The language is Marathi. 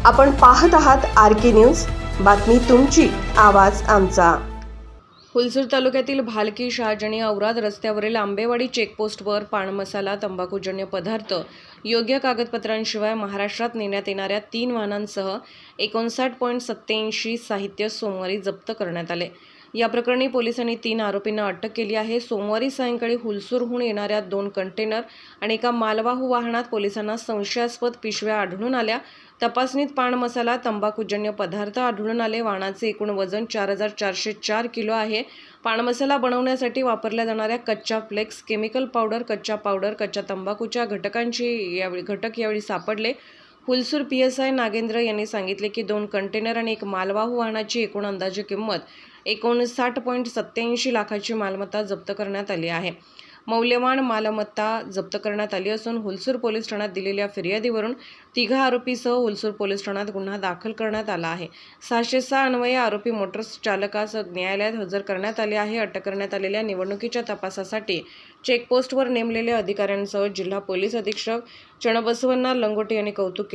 आपण पाहत आहात RK न्यूज, बातमी तुमची, आवाज आमचा। हुलसूर तालुक्यातील भालकी शहाजणी औराद रस्त्यावरील आंबेवाडी चेकपोस्टवर पान मसाला, तंबाखूजन्य पदार्थ योग्य कागदपत्रांशिवाय महाराष्ट्रात नेण्यात येणाऱ्या 3 वाहनांसह 59.87 साहित्य सोमवारी जप्त करण्यात आले। या प्रकरणी पोलिसांनी 3 आरोपींना अटक केली आहे। सोमवारी सायंकाळी हुलसूरहून येणाऱ्या 2 कंटेनर आणि एका मालवाहू वाहनात पोलिसांना संशयास्पद पिशव्या आढळून आल्या। तपासणीत पान मसाला, तंबाखूजन्य पदार्थ आढळून आले। वाहनाचे एकूण वजन 4404 किलो आहे। पान मसाला बनवण्यासाठी वापरल्या जाणाऱ्या कच्च्या फ्लेक्स, केमिकल पावडर, कच्च्या पावडर, कच्च्या तंबाखूच्या घटक यावेळी सापडले। हुलसूर PSI नागेंद्र यांनी सांगितले की 2 कंटेनर आणि एक मालवाहू वाहनाची एकूण अंदाजे किंमत 59.87 लाखाची मालमत्ता जप्त करण्यात आली आहे। मौल्यवान मालमत्ता जप्त करण्यात आली असून हुलसूर पोलीस ठाण्यात दिलेल्या फिर्यादीवरून 3 आरोपीसह हुलसूर पोलीस ठाण्यात गुन्हा दाखल करण्यात आला आहे। 606 अन्वये आरोपी मोटरचालकास न्यायालयात हजर करण्यात आले आहे। अटक करण्यात आलेल्या निवडणुकीच्या तपासासाठी चेकपोस्टवर नेमलेल्या अधिकाऱ्यांसह जिल्हा पोलीस अधीक्षक चन्नबसवण्णा लंगोटे यांनी कौतुक केले।